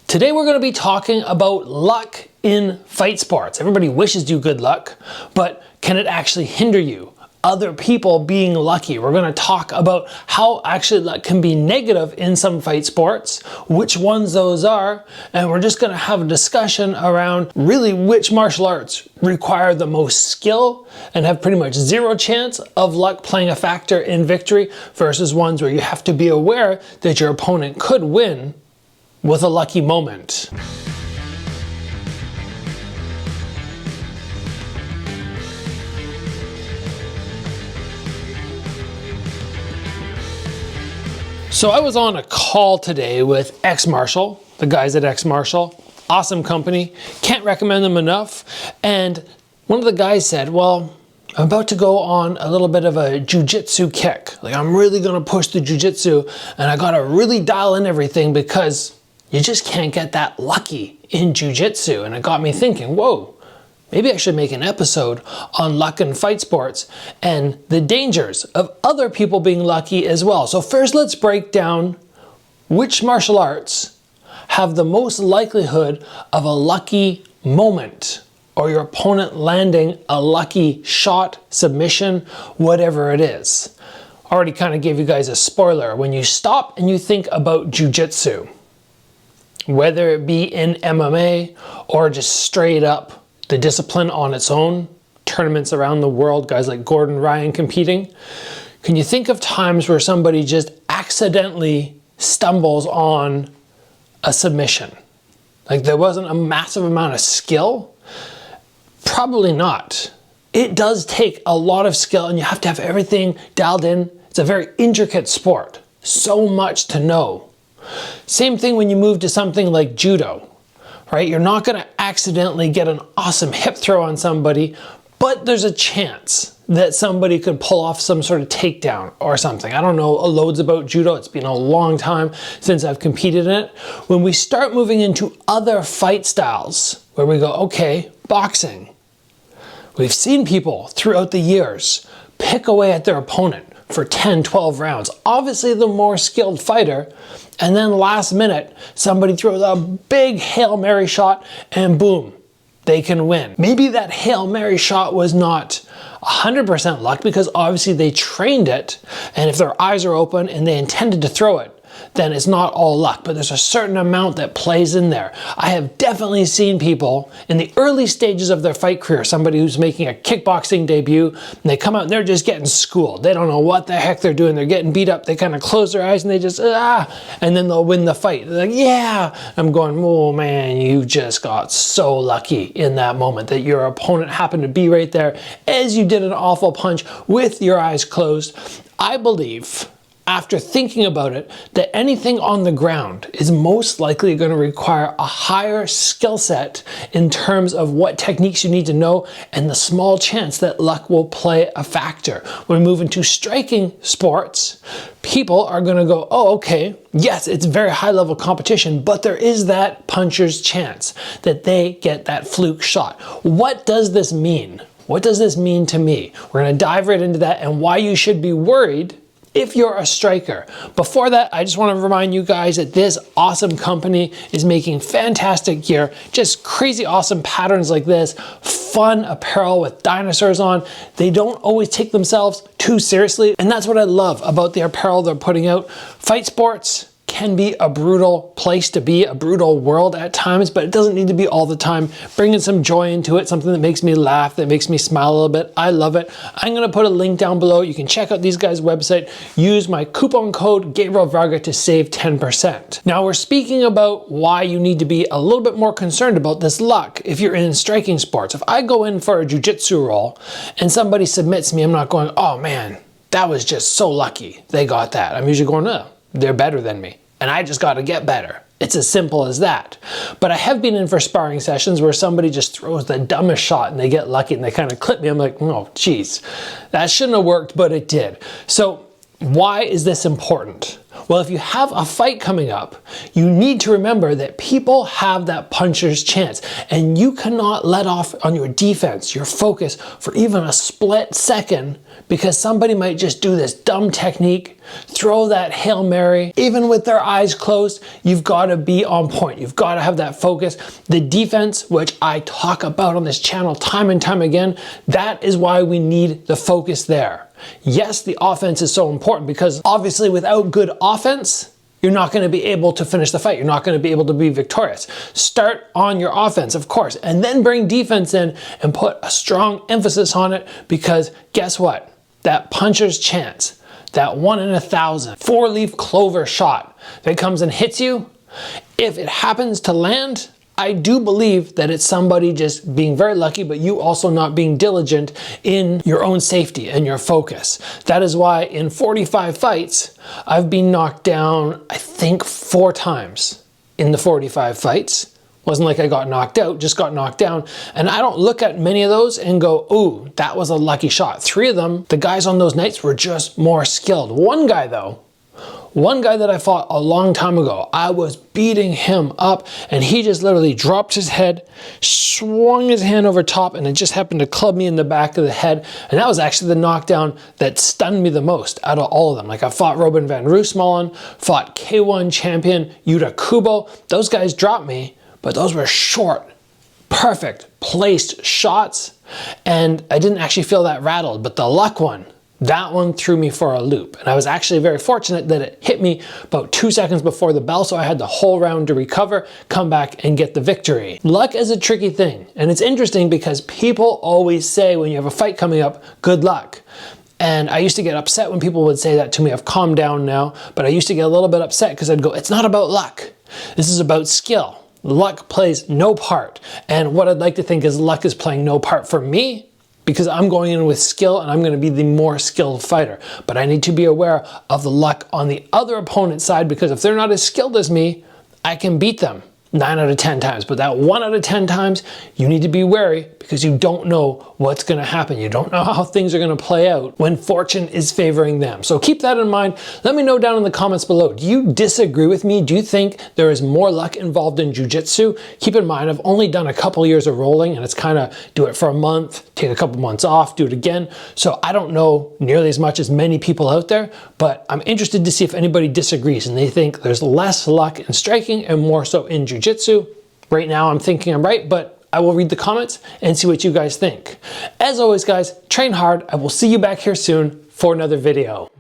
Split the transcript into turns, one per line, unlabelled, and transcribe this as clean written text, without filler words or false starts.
Today we're going to be talking about luck in fight sports. Everybody wishes you good luck, but can it actually hinder you? Other people being lucky. We're going to talk about how actually luck can be negative in some fight sports, which ones those are, and we're just going to have a discussion around really which martial arts require the most skill and have pretty much zero chance of luck playing a factor in victory versus ones where you have to be aware that your opponent could win with a lucky moment. So I was on a call today with X Martial, the guys at X Martial, awesome company, can't recommend them enough. And one of the guys said, well, I'm about to go on a little bit of a jujitsu kick. Like I'm really gonna push the jujitsu and I gotta really dial in everything because you just can't get that lucky in jujitsu. And it got me thinking, whoa, maybe I should make an episode on luck in fight sports and the dangers of other people being lucky as well. So first let's break down which martial arts have the most likelihood of a lucky moment or your opponent landing a lucky shot, submission, whatever it is. Already kind of gave you guys a spoiler. When you stop and you think about jujitsu, whether it be in MMA or just straight up the discipline on its own, tournaments around the world, guys like Gordon Ryan competing, can you think of times where somebody just accidentally stumbles on a submission? Like there wasn't a massive amount of skill? Probably not. It does take a lot of skill and you have to have everything dialed in. It's a very intricate sport. So much to know. Same thing when you move to something like judo, right? You're not going to accidentally get an awesome hip throw on somebody, but there's a chance that somebody could pull off some sort of takedown or something. I don't know loads about judo. It's been a long time since I've competed in it. When we start moving into other fight styles where we go, okay, boxing. We've seen people throughout the years pick away at their opponent for 10, 12 rounds. Obviously the more skilled fighter, and then last minute, somebody throws a big Hail Mary shot and boom, they can win. Maybe that Hail Mary shot was not 100% luck because obviously they trained it, and if their eyes are open and they intended to throw it, then it's not all luck, but there's a certain amount that plays in there. I have definitely seen people in the early stages of their fight career, somebody who's making a kickboxing debut, and they come out and they're just getting schooled. They don't know what the heck they're doing. They're getting beat up. They kind of close their eyes and they just, and then they'll win the fight. They're like, yeah. I'm going, oh man, you just got so lucky in that moment that your opponent happened to be right there as you did an awful punch with your eyes closed. I believe, after thinking about it, that anything on the ground is most likely going to require a higher skill set in terms of what techniques you need to know and the small chance that luck will play a factor. When we move into striking sports, people are going to go, oh, okay, yes, it's very high level competition, but there is that puncher's chance that they get that fluke shot. What does this mean? What does this mean to me? We're going to dive right into that and why you should be worried if you're a striker. Before that, I just want to remind you guys that this awesome company is making fantastic gear, just crazy awesome patterns like this, fun apparel with dinosaurs on. They don't always take themselves too seriously, and that's what I love about the apparel they're putting out. Fight sports can be a brutal place to be, a brutal world at times, but it doesn't need to be all the time. Bringing some joy into it, something that makes me laugh, that makes me smile a little bit. I love it. I'm gonna put a link down below. You can check out these guys' website. Use my coupon code Gabriel Varga to save 10%. Now we're speaking about why you need to be a little bit more concerned about this luck if you're in striking sports. If I go in for a jiu-jitsu roll and somebody submits me, I'm not going, oh man, that was just so lucky they got that. I'm usually going, oh, they're better than me, and I just got to get better. It's as simple as that. But I have been in for sparring sessions where somebody just throws the dumbest shot and they get lucky and they kind of clip me. I'm like, oh, geez, that shouldn't have worked, but it did. So why is this important? Well, if you have a fight coming up, you need to remember that people have that puncher's chance, and you cannot let off on your defense, your focus, for even a split second, because somebody might just do this dumb technique, throw that Hail Mary, even with their eyes closed. You've got to be on point. You've got to have that focus. The defense, which I talk about on this channel time and time again, that is why we need the focus there. Yes, the offense is so important, because obviously without good offense, you're not going to be able to finish the fight. You're not going to be able to be victorious. Start on your offense, of course, and then bring defense in and put a strong emphasis on it, because guess what? That puncher's chance, that 1 in 1,000 4-leaf clover shot that comes and hits you, if it happens to land, I do believe that it's somebody just being very lucky, but you also not being diligent in your own safety and your focus. That is why in 45 fights, I've been knocked down, I think 4 times in the 45 fights. Wasn't like I got knocked out, just got knocked down. And I don't look at many of those and go, ooh, that was a lucky shot. 3 of them, the guys on those nights were just more skilled. One guy though, one guy that I fought a long time ago, I was beating him up, and he just literally dropped his head, swung his hand over top, and it just happened to club me in the back of the head. And that was actually the knockdown that stunned me the most out of all of them. Like, I fought Robin van Roosmalen, fought K1 champion Yuta Kubo. Those guys dropped me, but those were short, perfect placed shots, and I didn't actually feel that rattled. But the luck one, that one threw me for a loop. And I was actually very fortunate that it hit me about 2 seconds before the bell, so I had the whole round to recover, come back, and get the victory. Luck is a tricky thing, and it's interesting because people always say when you have a fight coming up, good luck. And I used to get upset when people would say that to me. I've calmed down now, but I used to get a little bit upset because I'd go, it's not about luck. This is about skill. Luck plays no part. And what I'd like to think is luck is playing no part for me, because I'm going in with skill and I'm going to be the more skilled fighter. But I need to be aware of the luck on the other opponent's side, because if they're not as skilled as me, I can beat them 9 out of 10 times. But that 1 out of 10 times, you need to be wary, because you don't know what's going to happen. You don't know how things are going to play out when fortune is favoring them. So keep that in mind. Let me know down in the comments below. Do you disagree with me? Do you think there is more luck involved in jiu-jitsu? Keep in mind, I've only done a couple years of rolling, and it's kind of do it for a month, take a couple months off, do it again. So I don't know nearly as much as many people out there, but I'm interested to see if anybody disagrees and they think there's less luck in striking and more so in jiu-jitsu. Right now I'm thinking I'm right, but I will read the comments and see what you guys think. As always, guys, train hard. I will see you back here soon for another video.